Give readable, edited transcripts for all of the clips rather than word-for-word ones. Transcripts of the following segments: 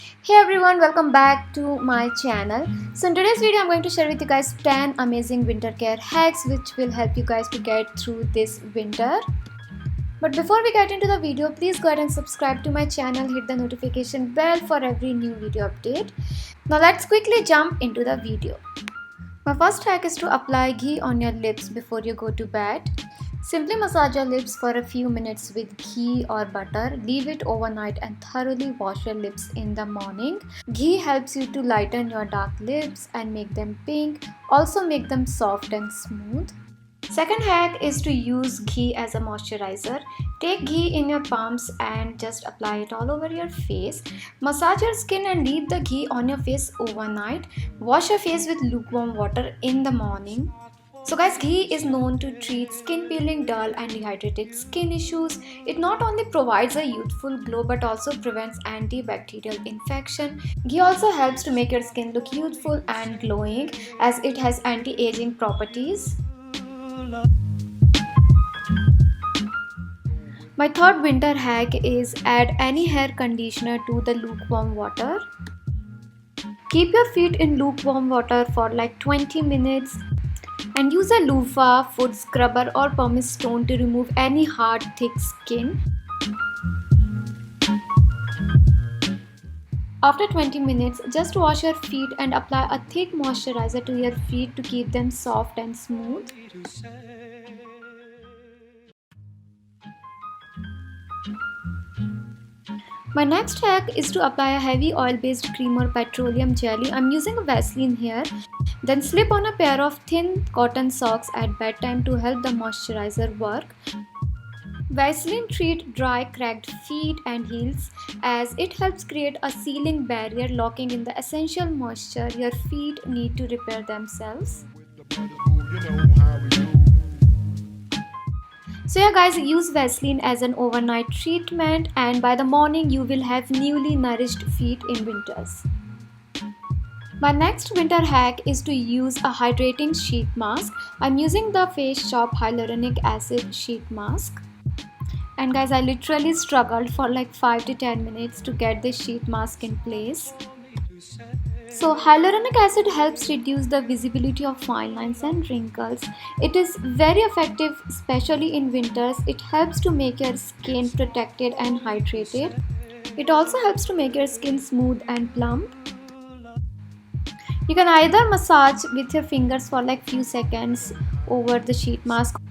Hey everyone, welcome back to my channel. So in today's video I'm going to share with you guys 10 amazing winter care hacks which will help you guys to get through this winter. But before we get into the video, please go ahead and subscribe to my channel, hit the notification bell for every new video update. Now let's quickly jump into the video. My first hack is to apply ghee on your lips before you go to bed. Simply massage your lips for a few minutes with ghee or butter, leave it overnight and thoroughly wash your lips in the morning. Ghee helps you to lighten your dark lips and make them pink, also make them soft and smooth. Second hack is to use ghee as a moisturizer. Take ghee in your palms and just apply it all over your face. Massage your skin and leave the ghee on your face overnight. Wash your face with lukewarm water in the morning. So guys, ghee is known to treat skin peeling, dull and dehydrated skin issues. It not only provides a youthful glow but also prevents antibacterial infection. Ghee also helps to make your skin look youthful and glowing as it has anti-aging properties. My third winter hack is add any hair conditioner to the lukewarm water. Keep your feet in lukewarm water for like 20 minutes. And use a loofah, foot scrubber or pumice stone to remove any hard, thick skin. After 20 minutes, just wash your feet and apply a thick moisturizer to your feet to keep them soft and smooth. My next hack is to apply a heavy oil-based cream or petroleum jelly. I'm using a Vaseline here. Then slip on a pair of thin cotton socks at bedtime to help the moisturizer work. Vaseline treats dry, cracked feet and heels as it helps create a sealing barrier locking in the essential moisture your feet need to repair themselves. So yeah guys, use Vaseline as an overnight treatment and by the morning you will have newly nourished feet in winters. My next winter hack is to use a hydrating sheet mask. I'm using the Face Shop Hyaluronic Acid Sheet Mask. And guys, I literally struggled for like 5 to 10 minutes to get this sheet mask in place. So hyaluronic acid helps reduce the visibility of fine lines and wrinkles. It is very effective especially in winters. It helps to make your skin protected and hydrated. It also helps to make your skin smooth and plump. You can either massage with your fingers for like few seconds over the sheet mask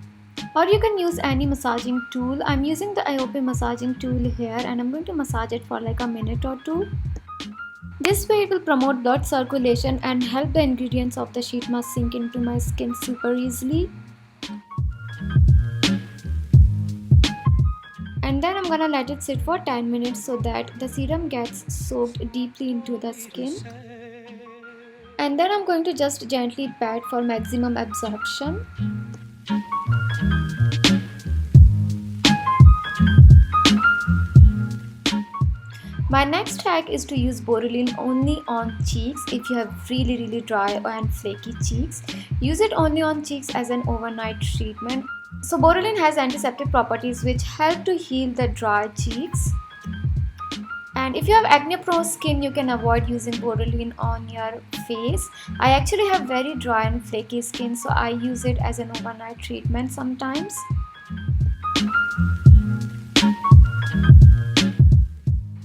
or you can use any massaging tool. I'm using the IOP massaging tool here and I'm going to massage it for like a minute or two. This way it will promote blood circulation and help the ingredients of the sheet mask sink into my skin super easily. And then I'm gonna let it sit for 10 minutes so that the serum gets soaked deeply into the skin. And then I'm going to just gently pat for maximum absorption. My next hack is to use Boroline only on cheeks if you have really dry and flaky cheeks. Use it only on cheeks as an overnight treatment. So Boroline has antiseptic properties which help to heal the dry cheeks. And if you have acne-prone skin, you can avoid using Boroline on your face. I actually have very dry and flaky skin, so I use it as an overnight treatment sometimes.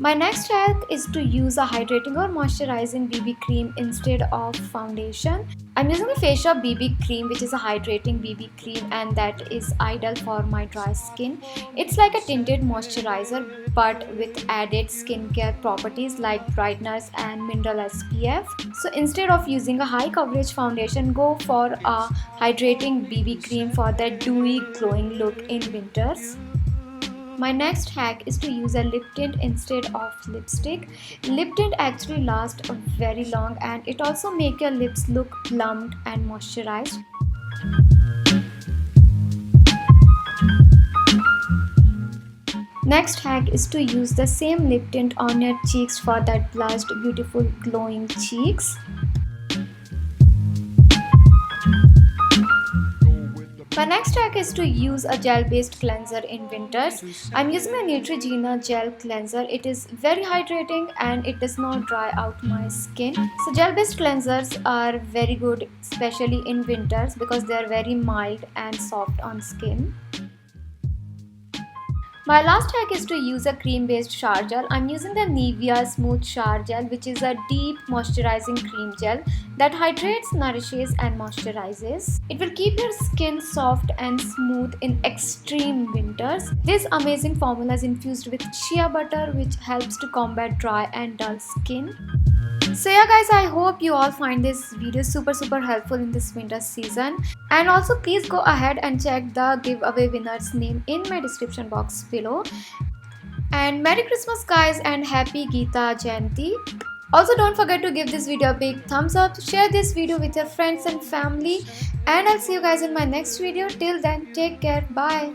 My next hack is to use a hydrating or moisturizing BB cream instead of foundation. I'm using the Face Shop BB cream which is a hydrating BB cream and that is ideal for my dry skin. It's like a tinted moisturizer but with added skincare properties like brightness and mineral SPF. So instead of using a high coverage foundation, go for a hydrating BB cream for that dewy glowing look in winters. My next hack is to use a lip tint instead of lipstick. Lip tint actually lasts very long and it also makes your lips look plumped and moisturized. Next hack is to use the same lip tint on your cheeks for that blushed, beautiful, glowing cheeks. My next hack is to use a gel based cleanser in winters. I'm using a Neutrogena gel cleanser. It is very hydrating and it does not dry out my skin. So gel based cleansers are very good, especially in winters, because they are very mild and soft on skin. My last hack is to use a cream based shower gel. I'm using the Nivea Smooth Shower Gel, which is a deep moisturizing cream gel that hydrates, nourishes and moisturizes. It will keep your skin soft and smooth in extreme winters. This amazing formula is infused with shea butter, which helps to combat dry and dull skin. So yeah guys, I hope you all find this video super helpful in this winter season, and also please go ahead and check the giveaway winner's name in my description box below. And Merry Christmas guys, and Happy Gita Jayanti. Also don't forget to give this video a big thumbs up, share this video with your friends and family, and I'll see you guys in my next video. Till then, take care, bye.